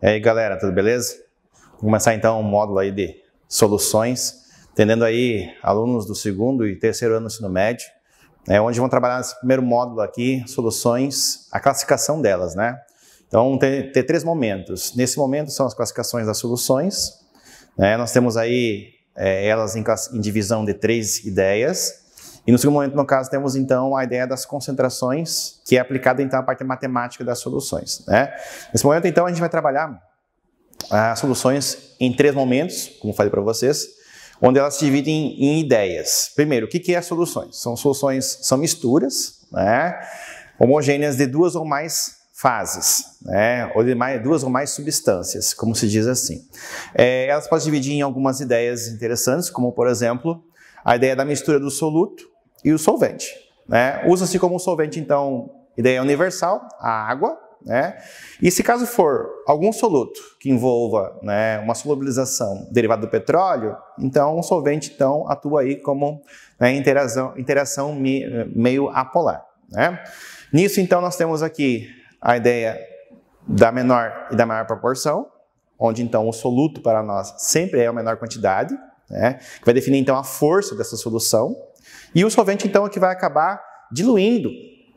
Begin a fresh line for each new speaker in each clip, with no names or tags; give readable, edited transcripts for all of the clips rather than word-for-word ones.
E aí, galera, tudo beleza? Vamos começar então um módulo aí de soluções, atendendo aí alunos do segundo e terceiro ano do ensino médio, onde vão trabalhar nesse primeiro módulo aqui, soluções, a classificação delas, né? Então, ter três momentos. Nesse momento são as classificações das soluções, né? Nós temos aí elas em divisão de três ideias. E no segundo momento, no caso, temos então a ideia das concentrações, que é aplicada então à parte matemática das soluções, né? Nesse momento, então, a gente vai trabalhar as soluções em três momentos, como falei para vocês, onde elas se dividem em ideias. Primeiro, o que é soluções? São misturas, né, homogêneas de duas ou mais fases, né, ou de duas ou mais substâncias, como se diz assim. Elas podem se dividir em algumas ideias interessantes, como, por exemplo, a ideia da mistura do soluto e o solvente, né? Usa-se como solvente, então, ideia universal, a água, né? E se caso for algum soluto que envolva, né, uma solubilização derivada do petróleo, então o solvente então, atua aí como, né, interação meio apolar, né? Nisso, então, nós temos aqui a ideia da menor e da maior proporção, onde então o soluto para nós sempre é a menor quantidade, né, que vai definir então a força dessa solução, e o solvente então é que vai acabar diluindo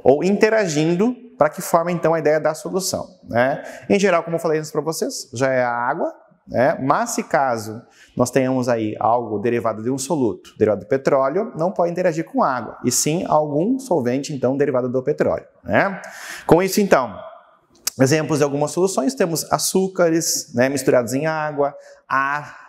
ou interagindo para que forme então a ideia da solução, né? Em geral, como eu falei antes para vocês, já é a água, né? Mas se caso nós tenhamos aí algo derivado de um soluto, derivado do petróleo, não pode interagir com água, e sim algum solvente então derivado do petróleo, né? Com isso então, exemplos de algumas soluções, temos açúcares, né, misturados em água, ar,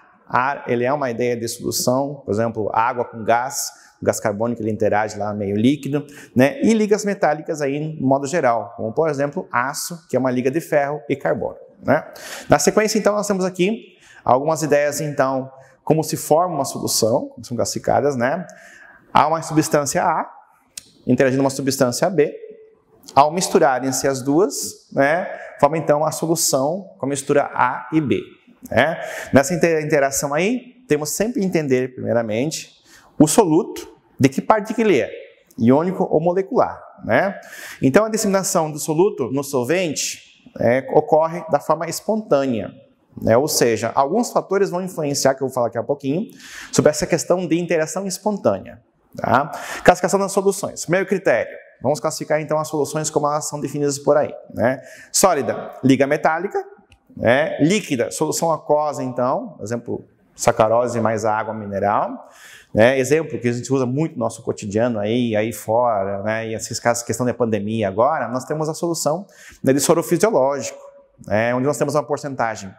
ele é uma ideia de solução, por exemplo, água com gás, o gás carbônico ele interage lá meio líquido, né? E ligas metálicas aí no modo geral, como por exemplo aço, que é uma liga de ferro e carbono, né? Na sequência então nós temos aqui algumas ideias então como se forma uma solução, como são classificadas, né? Há uma substância A interagindo com uma substância B, ao misturarem-se as duas, né, forma então a solução com a mistura A e B, né? Nessa interação aí temos sempre que entender primeiramente o soluto, de que parte que ele é, iônico ou molecular, né? Então a disseminação do soluto no solvente ocorre da forma espontânea, né? Ou seja, alguns fatores vão influenciar, que eu vou falar aqui a pouquinho, sobre essa questão de interação espontânea, tá? Classificação das soluções. Primeiro critério, vamos classificar então as soluções como elas são definidas por aí, né? Sólida, liga metálica, né? Líquida, solução aquosa então, por exemplo, sacarose mais água mineral, né? Exemplo que a gente usa muito no nosso cotidiano aí fora, né? E esses casos, questão da pandemia agora, nós temos a solução, né, de soro fisiológico, né, onde nós temos uma porcentagem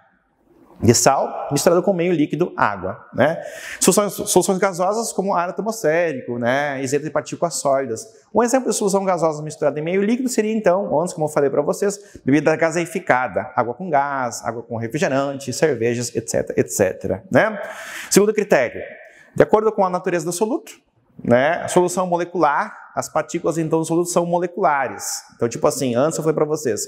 de sal misturado com meio líquido água, né? Soluções gasosas como ar atmosférico, né, isento de partículas sólidas. Um exemplo de solução gasosa misturada em meio líquido seria então, antes, como eu falei para vocês, bebida gaseificada, água com gás, água com refrigerante, cervejas, etc, etc, né? Segundo critério, de acordo com a natureza do soluto, né, a solução molecular, as partículas então do soluto são moleculares. Então, tipo assim, antes eu falei para vocês,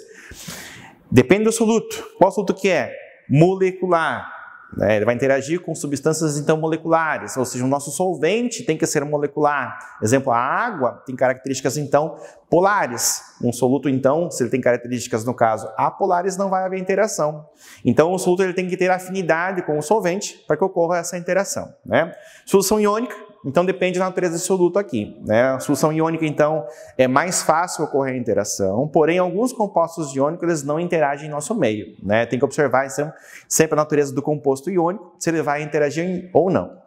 depende do soluto. Qual soluto que é? Molecular, né? Ele vai interagir com substâncias então moleculares, ou seja, o nosso solvente tem que ser molecular. Exemplo, a água tem características então polares. Um soluto então, se ele tem características no caso apolares, não vai haver interação. Então o soluto ele tem que ter afinidade com o solvente para que ocorra essa interação, né? Solução iônica, então depende da natureza do soluto aqui, né? A solução iônica então é mais fácil ocorrer a interação, porém alguns compostos iônicos eles não interagem em nosso meio, né? Tem que observar então, sempre a natureza do composto iônico, se ele vai interagir ou não.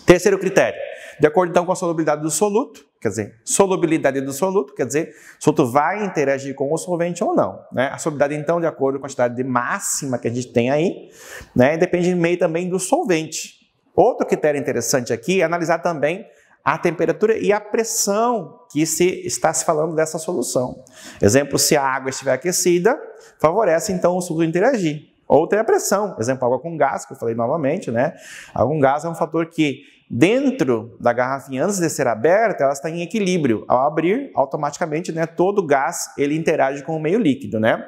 Terceiro critério, de acordo então com a solubilidade do soluto, quer dizer, solubilidade do soluto, quer dizer, o soluto vai interagir com o solvente ou não, né? A solubilidade então, de acordo com a quantidade de máxima que a gente tem aí, né, depende meio também do solvente. Outro critério interessante aqui é analisar também a temperatura e a pressão que está se falando dessa solução. Exemplo, se a água estiver aquecida, favorece então o soluto interagir. Outra é a pressão, exemplo, água com gás, que eu falei novamente, né? Água com gás é um fator que dentro da garrafinha, antes de ser aberta, ela está em equilíbrio. Ao abrir, automaticamente, né, todo o gás ele interage com o meio líquido, né?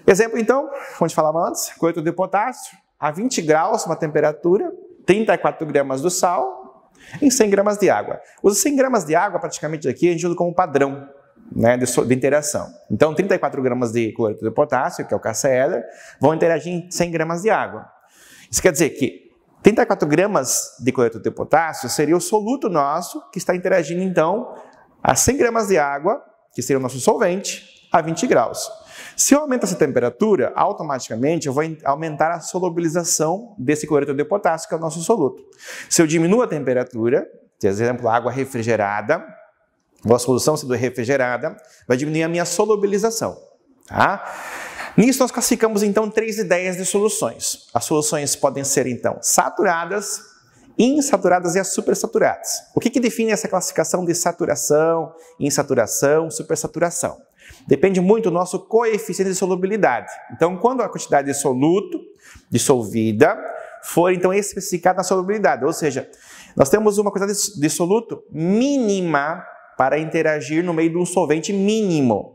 Exemplo, então, como a gente falava antes, cloreto de potássio, a 20 graus, uma temperatura, 34 gramas do sal em 100 gramas de água. Os 100 gramas de água, praticamente aqui, a gente usa como padrão, né, de interação. Então, 34 gramas de cloreto de potássio, que é o KCl, vão interagir em 100 gramas de água. Isso quer dizer que 34 gramas de cloreto de potássio seria o soluto nosso que está interagindo, então, a 100 gramas de água, que seria o nosso solvente, a 20 graus. Se eu aumentar essa temperatura, automaticamente eu vou aumentar a solubilização desse cloreto de potássio, que é o nosso soluto. Se eu diminuo a temperatura, por exemplo, água refrigerada, ou a solução sendo refrigerada, vai diminuir a minha solubilização. Tá? Nisso nós classificamos então 3 ideias de soluções. As soluções podem ser então saturadas, insaturadas e as supersaturadas. O que define essa classificação de saturação, insaturação, supersaturação? Depende muito do nosso coeficiente de solubilidade. Então, quando a quantidade de soluto dissolvida for então especificada na solubilidade, ou seja, nós temos uma quantidade de soluto mínima para interagir no meio de um solvente mínimo.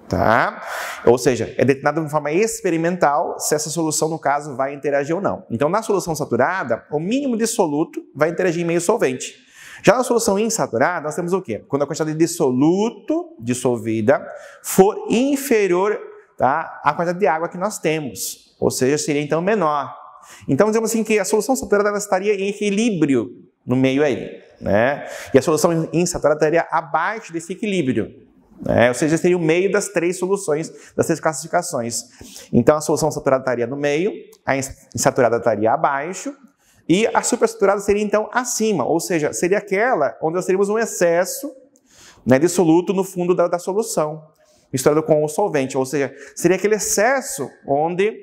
Tá? Ou seja, é determinado de forma experimental se essa solução, no caso, vai interagir ou não. Então, na solução saturada, o mínimo de soluto vai interagir em meio solvente. Já na solução insaturada, nós temos o quê? Quando a quantidade de soluto dissolvida for inferior, tá, à quantidade de água que nós temos. Ou seja, seria então menor. Então, dizemos assim que a solução saturada ela estaria em equilíbrio no meio aí, né? E a solução insaturada estaria abaixo desse equilíbrio. Ou seja, seria o meio das 3 soluções, das 3 classificações. Então, a solução saturada estaria no meio, a insaturada estaria abaixo, e a supersaturada seria, então, acima, ou seja, seria aquela onde nós teríamos um excesso, né, de soluto no fundo da solução, misturado com o solvente, ou seja, seria aquele excesso onde,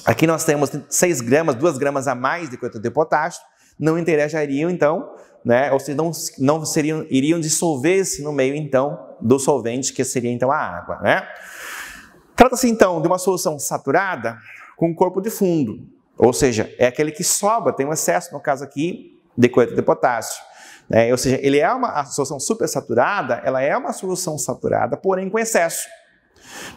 aqui nós temos 6 gramas, 2 gramas a mais de cloreto de potássio, não interagiriam, então, né, ou seja, iriam dissolver-se no meio, então, do solvente, que seria, então, a água, né? Trata-se, então, de uma solução saturada com corpo de fundo, ou seja, é aquele que sobra, tem um excesso, no caso aqui, de cloreto de potássio, né? Ou seja, ele é a solução supersaturada, ela é uma solução saturada, porém com excesso,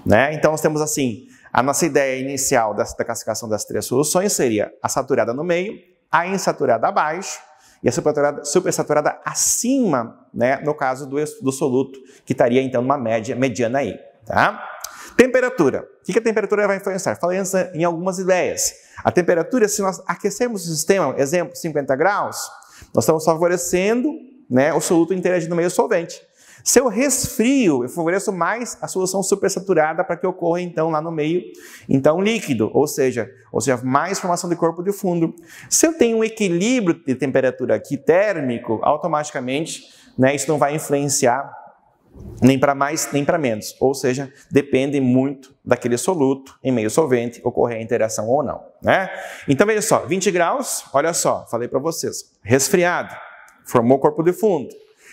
né? Então, nós temos, assim, a nossa ideia inicial da classificação das 3 soluções seria a saturada no meio, a insaturada abaixo e a supersaturada acima, né, no caso do soluto, que estaria então numa mediana aí. Tá? Temperatura. O que a temperatura vai influenciar? Falei em algumas ideias. A temperatura, se nós aquecermos o sistema, exemplo, 50 graus, nós estamos favorecendo, né, o soluto interagir no meio solvente. Se eu resfrio, eu favoreço mais a solução supersaturada para que ocorra, então, lá no meio, então, líquido, ou seja, mais formação de corpo de fundo. Se eu tenho um equilíbrio de temperatura aqui térmico, automaticamente, né, isso não vai influenciar nem para mais, nem para menos. Ou seja, depende muito daquele soluto em meio solvente, ocorrer a interação ou não, né? Então, veja só, 20 graus, olha só, falei para vocês, resfriado, formou corpo de fundo.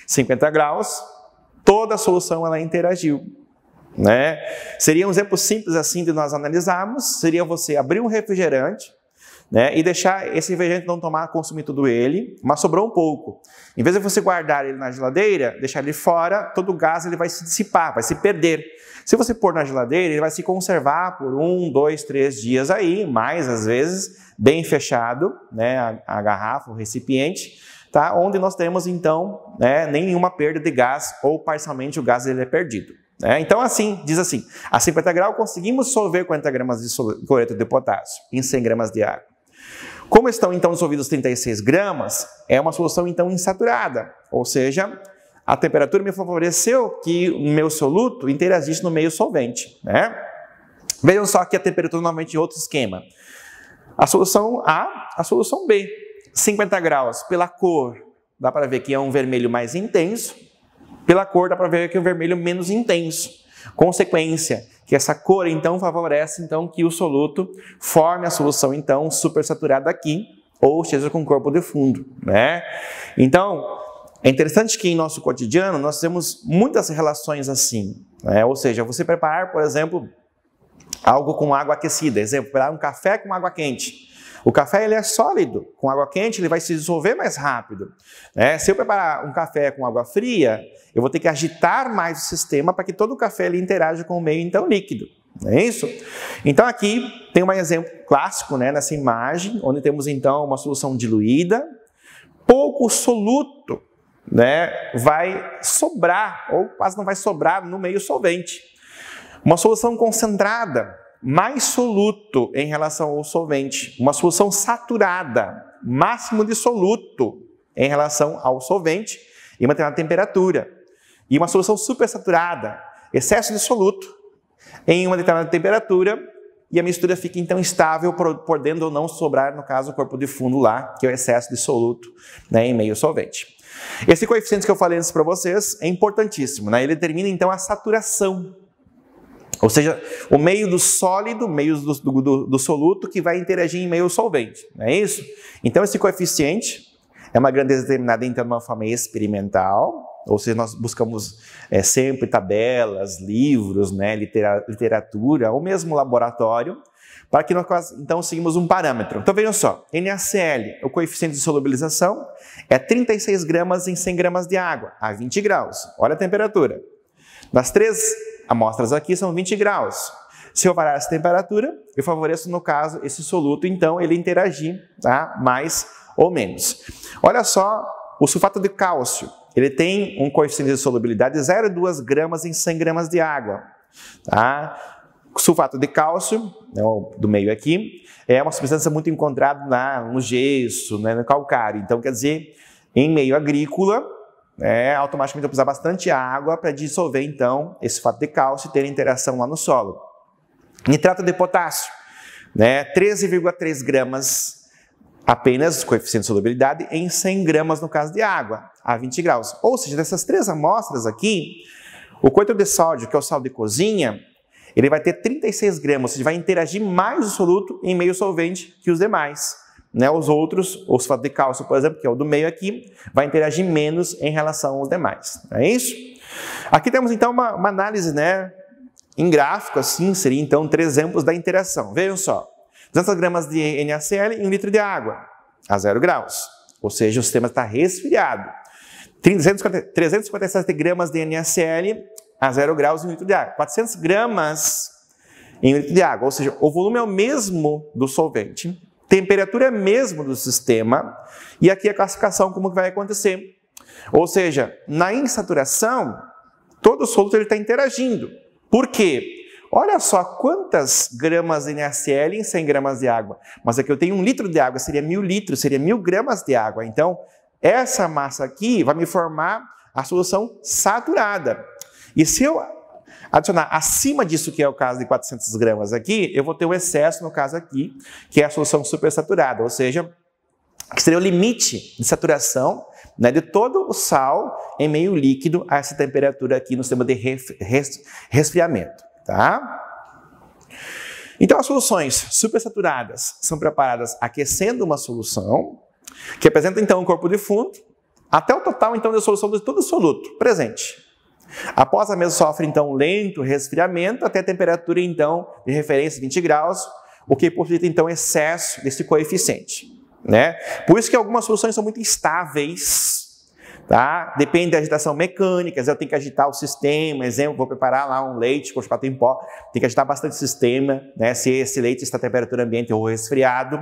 50 graus, toda a solução ela interagiu, né? Seria um exemplo simples assim de nós analisarmos, seria você abrir um refrigerante, né, e deixar esse refrigerante não consumir tudo ele, mas sobrou um pouco. Em vez de você guardar ele na geladeira, deixar ele fora, todo o gás ele vai se dissipar, vai se perder. Se você pôr na geladeira, ele vai se conservar por 1, 2, 3 dias aí, mais às vezes, bem fechado, né, a garrafa, o recipiente, tá? Onde nós temos, então, né, nenhuma perda de gás ou parcialmente o gás ele é perdido. Né? Então, assim, diz assim, a 50 graus conseguimos dissolver 40 gramas de cloreto de potássio em 100 gramas de água. Como estão, então, dissolvidos 36 gramas, é uma solução, então, insaturada, ou seja, a temperatura me favoreceu que o meu soluto interagisse no meio solvente. Né? Vejam só que a temperatura novamente em outro esquema. A solução A, a solução B. 50 graus, pela cor, dá para ver que é um vermelho mais intenso, pela cor dá para ver que é um vermelho menos intenso. Consequência, que essa cor, então, favorece então, que o soluto forme a solução, então, supersaturada aqui, ou seja, com corpo de fundo. Né? Então, é interessante que em nosso cotidiano nós temos muitas relações assim. Né? Ou seja, você preparar, por exemplo, algo com água aquecida. Exemplo, preparar um café com água quente. O café ele é sólido, com água quente ele vai se dissolver mais rápido. Né? Se eu preparar um café com água fria, eu vou ter que agitar mais o sistema para que todo o café ele interaja com o meio então líquido. Não é isso? Então aqui tem um exemplo clássico, né, nessa imagem, onde temos então uma solução diluída, pouco soluto, né, vai sobrar, ou quase não vai sobrar no meio solvente. Uma solução concentrada, mais soluto em relação ao solvente. Uma solução saturada, máximo de soluto em relação ao solvente em uma determinada temperatura. E uma solução supersaturada, excesso de soluto em uma determinada temperatura, e a mistura fica então estável, podendo ou não sobrar, no caso, o corpo de fundo lá, que é o excesso de soluto, né, em meio solvente. Esse coeficiente que eu falei antes para vocês é importantíssimo, né? Ele determina então a saturação, ou seja, o meio do sólido, o meio do soluto que vai interagir em meio solvente, não é isso? Então esse coeficiente é uma grandeza determinada então de uma forma experimental, ou seja, nós buscamos sempre tabelas, livros, né, literatura, ou mesmo laboratório, para que nós então seguimos um parâmetro. Então vejam só, NaCl, o coeficiente de solubilização, é 36 gramas em 100 gramas de água, a 20 graus. Olha a temperatura. Das 3 amostras aqui são 20 graus. Se eu variar essa temperatura, eu favoreço, no caso, esse soluto, então, ele interagir, tá, mais ou menos. Olha só, o sulfato de cálcio, ele tem um coeficiente de solubilidade de 0,2 gramas em 100 gramas de água. Tá? O sulfato de cálcio, né, do meio aqui, é uma substância muito encontrada no gesso, né, no calcário. Então, quer dizer, em meio agrícola, automaticamente eu precisar bastante água para dissolver, então, esse sulfato de cálcio e ter interação lá no solo. Nitrato de potássio, né, 13,3 gramas apenas, coeficiente de solubilidade, em 100 gramas no caso de água, a 20 graus. Ou seja, dessas 3 amostras aqui, o coito de sódio, que é o sal de cozinha, ele vai ter 36 gramas, ou seja, vai interagir mais o soluto em meio solvente que os demais. Né? Os outros, o sulfato de cálcio, por exemplo, que é o do meio aqui, vai interagir menos em relação aos demais. Não é isso? Aqui temos então uma análise, né, em gráfico, assim, seria então 3 exemplos da interação. Vejam só, 200 gramas de NaCl em 1 litro de água, a 0 graus. Ou seja, o sistema está resfriado. 357 gramas de NaCl a 0 graus em 1 litro de água. 400 gramas em 1 litro de água. Ou seja, o volume é o mesmo do solvente, temperatura é a mesma do sistema, e aqui a classificação como que vai acontecer. Ou seja, na insaturação, todo o soluto está interagindo. Por quê? Olha só quantas gramas de NaCl em 100 gramas de água. Mas aqui eu tenho 1 litro de água, seria 1000 litros, seria 1000 gramas de água. Então, essa massa aqui vai me formar a solução saturada. E se eu adicionar acima disso, que é o caso de 400 gramas aqui, eu vou ter um excesso, no caso aqui, que é a solução supersaturada, ou seja, que seria o limite de saturação, né, de todo o sal em meio líquido a essa temperatura aqui no sistema de resfriamento. Tá? Então, as soluções supersaturadas são preparadas aquecendo uma solução, que apresenta então um corpo de fundo, até o total então da solução de todo o soluto presente. Após a mesma sofre então um lento resfriamento até a temperatura então de referência 20 graus, o que possibilita então excesso desse coeficiente, né? Por isso que algumas soluções são muito instáveis, tá? Depende da agitação mecânica, eu tenho que agitar o sistema, exemplo, vou preparar lá um leite com chocolate em pó, tem que agitar bastante o sistema, né? Se esse leite está a temperatura ambiente ou resfriado.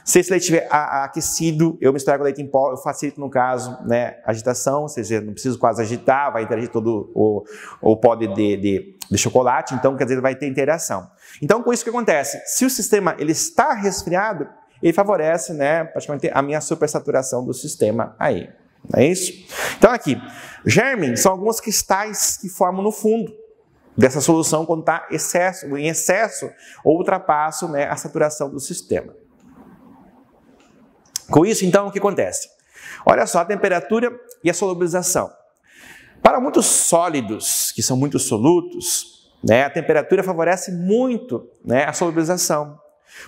Se esse leite estiver aquecido, eu misturar com leite em pó, eu facilito, no caso, né, a agitação, ou seja, não preciso quase agitar, vai interagir todo o pó de chocolate, então, quer dizer, vai ter interação. Então, com isso que acontece? Se o sistema ele está resfriado, ele favorece, né, praticamente a minha supersaturação do sistema aí. Não é isso? Então, aqui, germes são alguns cristais que formam no fundo dessa solução quando está em excesso ou ultrapasso, né, a saturação do sistema. Com isso, então, o que acontece? Olha só a temperatura e a solubilização. Para muitos sólidos, que são muito solutos, né, a temperatura favorece muito, né, a solubilização.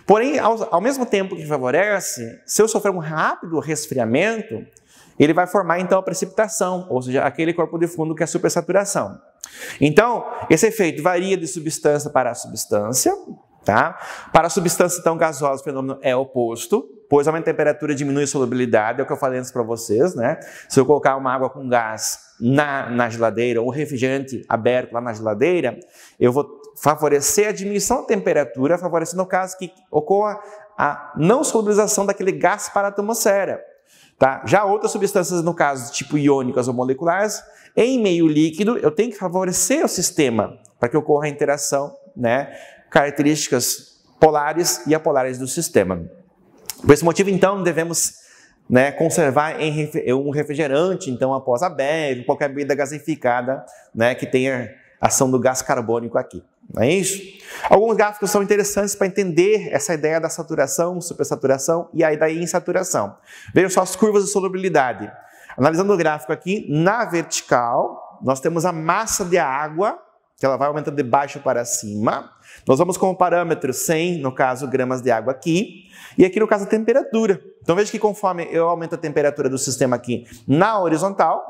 Porém, ao mesmo tempo que favorece, se eu sofrer um rápido resfriamento, ele vai formar, então, a precipitação, ou seja, aquele corpo de fundo que é a supersaturação. Então, esse efeito varia de substância para substância, tá? Para a substância, então, gasosa, o fenômeno é oposto, pois aumenta a temperatura, diminui a solubilidade, é o que eu falei antes para vocês, né? Se eu colocar uma água com gás na geladeira, ou um refrigerante aberto lá na geladeira, eu vou favorecer a diminuição da temperatura, favorecendo, no caso, que ocorra a não solubilização daquele gás para a atmosfera. Tá? Já outras substâncias, no caso, tipo iônicas ou moleculares, em meio líquido, eu tenho que favorecer o sistema para que ocorra a interação, né? Características polares e apolares do sistema. Por esse motivo, então, devemos, né, conservar um refrigerante, então, após a bebida, qualquer bebida gasificada, né, que tenha ação do gás carbônico aqui. Não é isso? Alguns gráficos são interessantes para entender essa ideia da saturação, supersaturação e aí da insaturação. Vejam só as curvas de solubilidade. Analisando o gráfico aqui, na vertical, nós temos a massa de água, que ela vai aumentando de baixo para cima. Nós vamos com o parâmetro 100, no caso, gramas de água aqui. E aqui, no caso, a temperatura. Então, veja que conforme eu aumento a temperatura do sistema aqui na horizontal,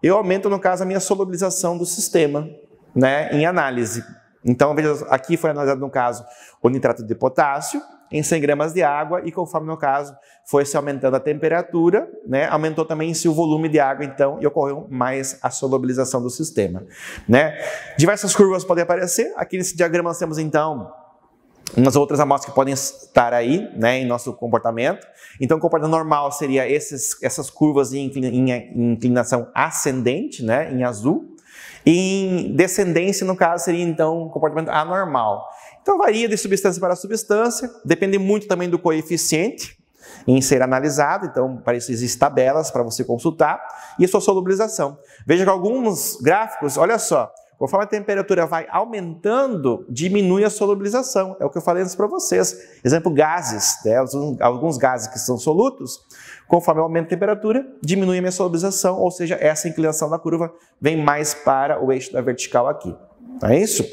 eu aumento, no caso, a minha solubilização do sistema, né, em análise. Então, veja, aqui foi analisado, no caso, o nitrato de potássio em 100 gramas de água e conforme, no caso, foi se aumentando a temperatura, né, aumentou também-se o volume de água, então, e ocorreu mais a solubilização do sistema, né. Diversas curvas podem aparecer. Aqui nesse diagrama nós temos, então, umas outras amostras que podem estar aí, né, em nosso comportamento. Então, o comportamento normal seria essas curvas em inclinação ascendente, né, em azul. E em descendência, no caso, seria, então, um comportamento anormal. Então, varia de substância para substância, depende muito também do coeficiente em ser analisado. Então, para isso existem tabelas para você consultar. E a sua solubilização. Veja que alguns gráficos, olha só, conforme a temperatura vai aumentando, diminui a solubilização. É o que eu falei antes para vocês. Exemplo, gases, né? Alguns gases que são solutos, conforme aumenta a temperatura, diminui a minha solubilização, ou seja, essa inclinação da curva vem mais para o eixo da vertical aqui. Não é isso?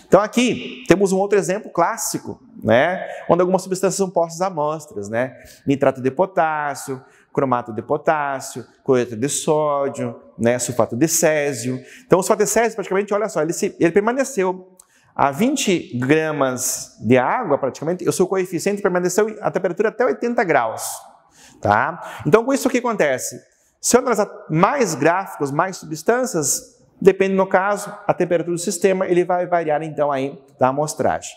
Então aqui temos um outro exemplo clássico, né? Onde algumas substâncias são postas a amostras, né? Nitrato de potássio, cromato de potássio, cloreto de sódio, né? Sulfato de césio. Então o sulfato de césio, praticamente, olha só, ele permaneceu a 20 gramas de água, praticamente, o seu coeficiente permaneceu a temperatura até 80 graus. Tá? Então, com isso, o que acontece? Se eu analisar mais gráficos, mais substâncias, depende, no caso, a temperatura do sistema, ele vai variar, então, aí da amostragem.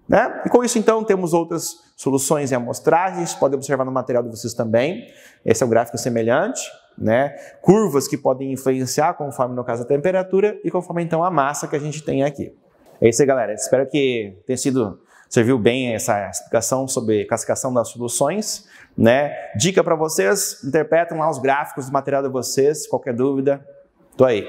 Né? E com isso, então, temos outras soluções em amostragens, podem observar no material de vocês também. Esse é um gráfico semelhante, né? Curvas que podem influenciar conforme, no caso, a temperatura e conforme, então, a massa que a gente tem aqui. É isso aí, galera. Espero que tenha serviu bem essa explicação sobre classificação das soluções, né? Dica para vocês, interpretem lá os gráficos do material de vocês, qualquer dúvida, tô aí.